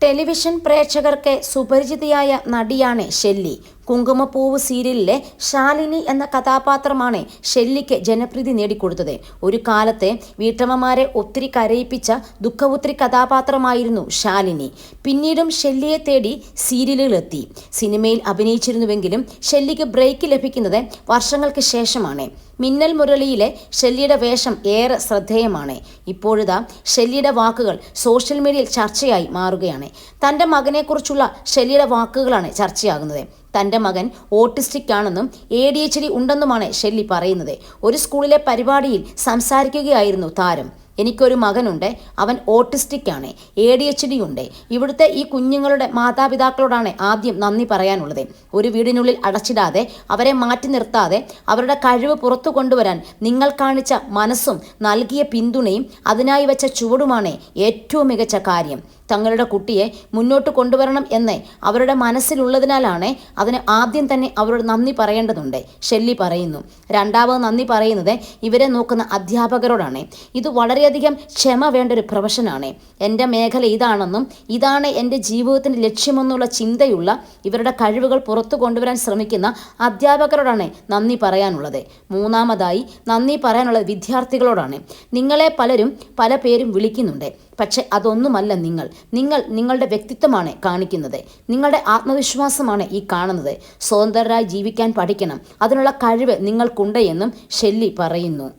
Television പ്രേക്ഷകർക്ക് സുപരിചിതയായ നടിയാണ് Shelly. കുങ്കുമപ്പൂവ് സീരിയലിലെ ശാലിനി എന്ന കഥാപാത്രമാണ് ഷെല്ലിക്ക് ജനപ്രീതി നേടിക്കൊടുത്തത്. ഒരു കാലത്തെ വീട്ടമ്മമാരെ ഒത്തിരി കരയിപ്പിച്ച ദുഃഖപുത്രി കഥാപാത്രമായിരുന്നു ശാലിനി. പിന്നീടും ഷെല്ലിയെ തേടി സീരിയലുകളെത്തി. സിനിമയിൽ അഭിനയിച്ചിരുന്നുവെങ്കിലും ഷെല്ലിക്ക് ബ്രേക്ക് ലഭിക്കുന്നത് വർഷങ്ങൾക്ക് ശേഷമാണ്. മിന്നൽ മുരളിയിലെ ഷെല്ലിയുടെ വേഷം ഏറെ ശ്രദ്ധേയമാണ്. ഇപ്പോഴിതാ ഷെല്ലിയുടെ വാക്കുകൾ സോഷ്യൽ മീഡിയയിൽ ചർച്ചയായി മാറുകയാണ്. തൻ്റെ മകനെക്കുറിച്ചുള്ള ഷെല്ലിയുടെ വാക്കുകളാണ് ചർച്ചയാകുന്നത്. തൻ്റെ മകൻ ഓട്ടിസ്റ്റിക് ആണെന്നും ADHD ഉണ്ടെന്നുമാണ് ഷെല്ലി പറയുന്നത്. ഒരു സ്കൂളിലെ പരിപാടിയിൽ സംസാരിക്കുകയായിരുന്നു താരം. എനിക്കൊരു മകനുണ്ട്, അവൻ ഓട്ടിസ്റ്റിക് ആണ്, ADHD ഉണ്ട്. ഇവിടുത്തെ ഈ കുഞ്ഞുങ്ങളുടെ മാതാപിതാക്കളോടാണ് ആദ്യം നന്ദി പറയാനുള്ളത്. ഒരു വീടിനുള്ളിൽ അടച്ചിടാതെ, അവരെ മാറ്റി നിർത്താതെ അവരുടെ കഴിവ് പുറത്തു കൊണ്ടുവരാൻ നിങ്ങൾ കാണിച്ച മനസ്സും നൽകിയ പിന്തുണയും അതിനായി വെച്ച ചുവടുമാണ് ഏറ്റവും മികച്ച കാര്യം. തങ്ങളുടെ കുട്ടിയെ മുന്നോട്ട് കൊണ്ടുവരണം എന്ന് അവരുടെ മനസ്സിലുള്ളതിനാലാണ് അതിന് ആദ്യം തന്നെ അവരോട് നന്ദി പറയേണ്ടതുണ്ട്, ഷെല്ലി പറയുന്നു. രണ്ടാമത് നന്ദി പറയുന്നത് ഇവരെ നോക്കുന്ന അധ്യാപകരോടാണ്. ഇത് വളരെയധികം ക്ഷമ വേണ്ട ഒരു പ്രൊഫഷനാണ്. എൻ്റെ മേഖല ഇതാണെന്നും ഇതാണ് എൻ്റെ ജീവിതത്തിൻ്റെ ലക്ഷ്യമെന്നുള്ള ചിന്തയുള്ള ഇവരുടെ കഴിവുകൾ പുറത്തു കൊണ്ടുവരാൻ ശ്രമിക്കുന്ന അധ്യാപകരോടാണ് നന്ദി പറയാനുള്ളത്. മൂന്നാമതായി നന്ദി പറയാനുള്ളത് വിദ്യാർത്ഥികളോടാണ്. നിങ്ങളെ പല പേരും വിളിക്കുന്നുണ്ട്, പക്ഷെ അതൊന്നുമല്ല നിങ്ങൾ. നിങ്ങളുടെ വ്യക്തിത്വമാണ് കാണിക്കുന്നത്. നിങ്ങളുടെ ആത്മവിശ്വാസമാണ് ഈ കാണുന്നത്. സ്വതന്ത്രരായി ജീവിക്കാൻ പഠിക്കണം. അതിനുള്ള കഴിവ് നിങ്ങൾക്കുണ്ട് എന്നും ഷെല്ലി പറയുന്നു.